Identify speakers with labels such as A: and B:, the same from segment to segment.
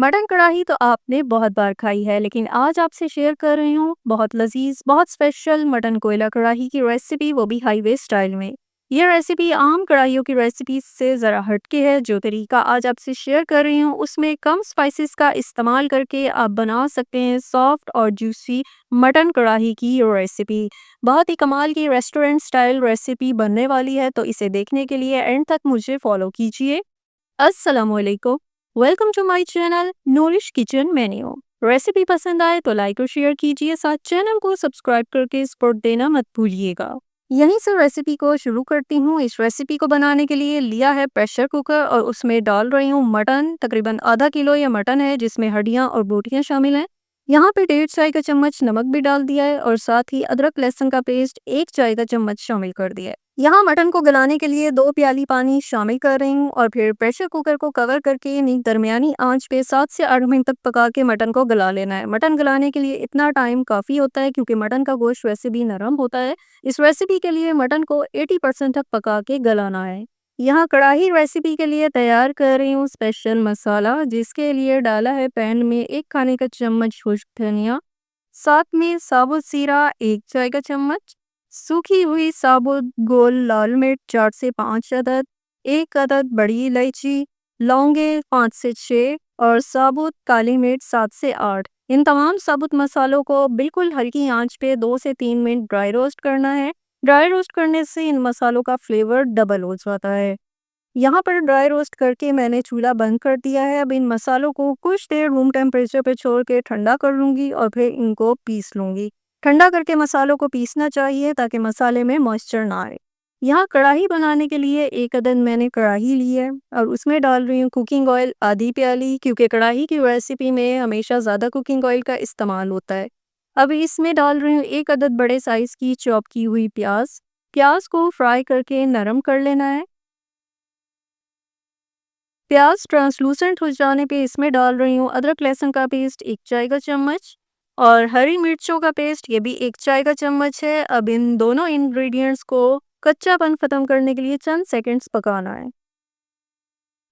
A: Mutton कढ़ाई तो आपने बहुत बार खाई है, लेकिन आज आपसे शेयर कर रही हूँ बहुत लजीज, बहुत स्पेशल मटन कोयला कढ़ाई की रेसिपी, वो भी हाईवे स्टाइल में। यह रेसिपी आम कढ़ाइयों की रेसिपी से ज़रा हटके है। जो तरीका आज आपसे शेयर कर रही हूँ उसमें कम स्पाइसेस का इस्तेमाल करके आप बना सकते हैं सॉफ्ट और जूसी मटन कढ़ाई की रेसिपी। बहुत ही कमाल की रेस्टोरेंट स्टाइल रेसिपी बनने वाली है, तो इसे देखने के लिए एंड तक मुझे फॉलो कीजिए। अस्सलामुअलैकुम, welcome to my channel nourish kitchen menu. Recipe पसंद आए तो लाइक और शेयर कीजिए, साथ चैनल को सब्सक्राइब करके सपोर्ट देना मत भूलिएगा। यहीं से रेसिपी को शुरू करती हूँ। इस रेसिपी को बनाने के लिए लिया है प्रेशर कुकर और उसमें डाल रही हूँ मटन। तकरीबन आधा किलो यह मटन है, जिसमें हड्डियाँ और बोटियाँ शामिल हैं। यहाँ पे 1.5 चाय का चम्मच नमक भी डाल दिया है और साथ ही अदरक लहसुन का पेस्ट 1 चाय का चम्मच शामिल कर दिया है। यहाँ मटन को गलाने के लिए 2 प्याली पानी शामिल कर रही हूँ और फिर प्रेशर कुकर को कवर करके यानी दरमियानी आंच पे 7 से 8 मिनट तक पका के मटन को गला लेना है। मटन गलाने के लिए इतना टाइम काफ़ी होता है, क्योंकि मटन का गोश्त वैसे भी नरम होता है। इस रेसिपी के लिए मटन को 80% तक पका के गलाना है। यहाँ कढ़ाई रेसिपी के लिए तैयार कर रही हूँ स्पेशल मसाला, जिसके लिए डाला है पैन में 1 खाने का चम्मच खुश्क धनिया, साथ में साबुत जीरा 1 चाय का चम्मच, सूखी हुई साबुत गोल लाल मिर्च 4 से 5 अदद, 1 अदद बड़ी इलायची, लौंगे 5 से 6 और साबुत काली मिर्च 7 से 8। इन तमाम साबुत मसालों को बिल्कुल हल्की आंच पे 2 से 3 मिनट ड्राई रोस्ट करना है। ड्राई रोस्ट करने से इन मसालों का फ्लेवर डबल हो जाता है। यहाँ पर ड्राई रोस्ट करके मैंने चूल्हा बंद कर दिया है। अब इन मसालों को कुछ देर रूम टेम्परेचर पे छोड़ के ठंडा कर लूँगी और फिर इनको पीस लूँगी। ठंडा करके मसालों को पीसना चाहिए ताकि मसाले में मॉइस्चर ना आए। यहाँ कढ़ाई बनाने के लिए 1 अदद मैंने कढ़ाई ली है और उसमें डाल रही हूँ कुकिंग ऑयल आधी प्याली, क्योंकि कढ़ाई की रेसिपी में हमेशा ज़्यादा कुकिंग ऑयल का इस्तेमाल होता है। अब इसमें डाल रही हूँ 1 अदद बड़े साइज़ की चॉप की हुई प्याज। प्याज को फ्राई करके नरम कर लेना है। प्याज ट्रांसलूसेंट हो जाने पे इसमें डाल रही हूँ अदरक लहसुन का पेस्ट 1 चाय का चम्मच और हरी मिर्चों का पेस्ट, ये भी 1 चाय का चम्मच है। अब इन दोनों इंग्रेडिएंट्स को कच्चापन खत्म करने के लिए चंद सेकंड्स पकाना है।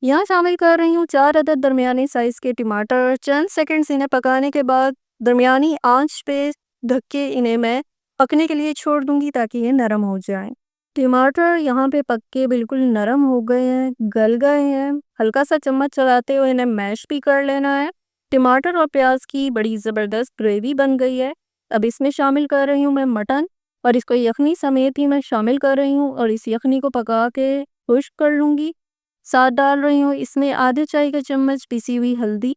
A: यहाँ शामिल कर रही हूँ 4 अदद दरमियाने साइज के टमाटर। चंद सेकंड्स इन्हें पकाने के बाद दरमियानी आंच पे ढक के इन्हें मैं पकने के लिए छोड़ दूंगी ताकि ये नरम हो जाएं। टमाटर यहाँ पे पक के बिल्कुल नरम हो गए हैं, गल गए हैं। हल्का सा चम्मच चलाते हुए इन्हें मैश भी कर लेना है। टमाटर और प्याज की बड़ी ज़बरदस्त ग्रेवी बन गई है। अब इसमें शामिल कर रही हूँ मैं मटन और इसको यखनी समेत ही मैं शामिल कर रही हूँ और इस यखनी को पका के खुश्क कर लूँगी। साथ डाल रही हूँ इसमें आधे चाय का चम्मच पिसी हुई हल्दी,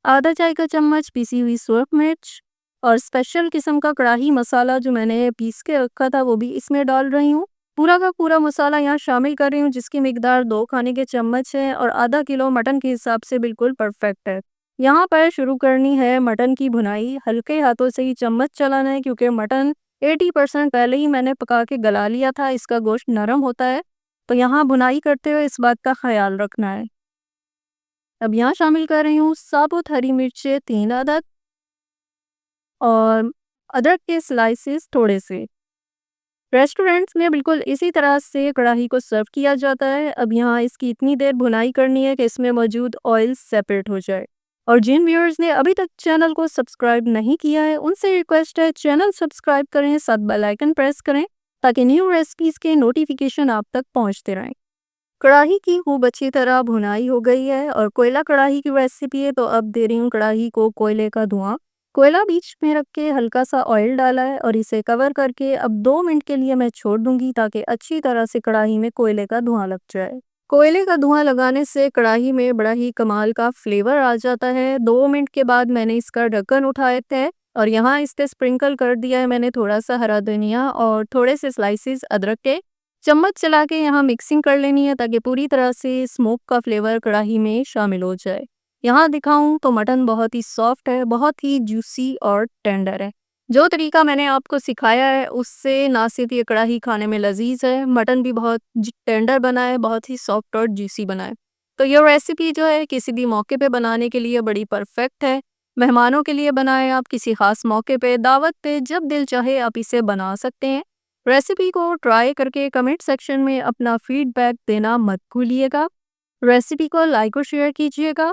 A: आधा चाय का चम्मच पिसी हुई सूरख मिर्च और स्पेशल किस्म का कढ़ाई मसाला जो मैंने पीस के रखा था वो भी इसमें डाल रही हूँ। पूरा का पूरा मसाला यहाँ शामिल कर रही हूँ, जिसकी मिकदार 2 खाने के चम्मच है और आधा किलो मटन के हिसाब से बिल्कुल परफेक्ट है। यहाँ पर शुरू करनी है मटन की भुनाई। हल्के हाथों से ही चम्मच चलाना है, क्योंकि मटन 80% पहले ही मैंने पका के गला लिया था। इसका गोश्त नरम होता है, तो यहाँ भुनाई करते हुए इस बात का ख्याल रखना है। अब यहाँ शामिल कर रही हूँ साबुत हरी मिर्चें 3 अदद और अदरक के स्लाइसेस थोड़े से। रेस्टोरेंट्स में बिल्कुल इसी तरह से कढ़ाई को सर्व किया जाता है। अब यहाँ इसकी इतनी देर भुनाई करनी है कि इसमें मौजूद ऑयल सेपरेट हो जाए। और जिन व्यूअर्स ने अभी तक चैनल को सब्सक्राइब नहीं किया है उनसे रिक्वेस्ट है चैनल सब्सक्राइब करें, साथ बेल आइकन प्रेस करें ताकि न्यू रेसिपीज़ के नोटिफिकेशन आप तक पहुँचते रहें। कढ़ाई की खूब अच्छी तरह भुनाई हो गई है और कोयला कढ़ाई की रेसिपी है, तो अब दे रही हूँ कढ़ाई को कोयले का धुआं। कोयला बीच में रख के हल्का सा ऑयल डाला है और इसे कवर करके अब 2 मिनट के लिए मैं छोड़ दूंगी ताकि अच्छी तरह से कढ़ाई में कोयले का धुआं लग जाए। कोयले का धुआं लगाने से कढ़ाई में बड़ा ही कमाल का फ्लेवर आ जाता है। 2 मिनट के बाद मैंने इसका ढक्कन उठाए थे और यहाँ इस पे स्प्रिंकल कर दिया है मैंने थोड़ा सा हरा धनिया और थोड़े से स्लाइसेस अदरक के। चम्मच चला के यहाँ मिक्सिंग कर लेनी है ताकि पूरी तरह से स्मोक का फ्लेवर कढ़ाई में शामिल हो जाए। यहाँ दिखाऊं तो मटन बहुत ही सॉफ्ट है, बहुत ही जूसी और टेंडर है। जो तरीका मैंने आपको सिखाया है उससे ना सिर्फ ये कढ़ाई खाने में लजीज है, मटन भी बहुत टेंडर बना है, बहुत ही सॉफ्ट और जूसी बना है। तो ये रेसिपी जो है किसी भी मौके पे बनाने के लिए बड़ी परफेक्ट है। मेहमानों के लिए बनाएं, आप किसी खास मौके पे, दावत पे, जब दिल चाहे आप इसे बना सकते हैं। रेसिपी को ट्राई करके कमेंट सेक्शन में अपना फीडबैक देना मत भूलिएगा। रेसिपी को लाइक और शेयर कीजिएगा।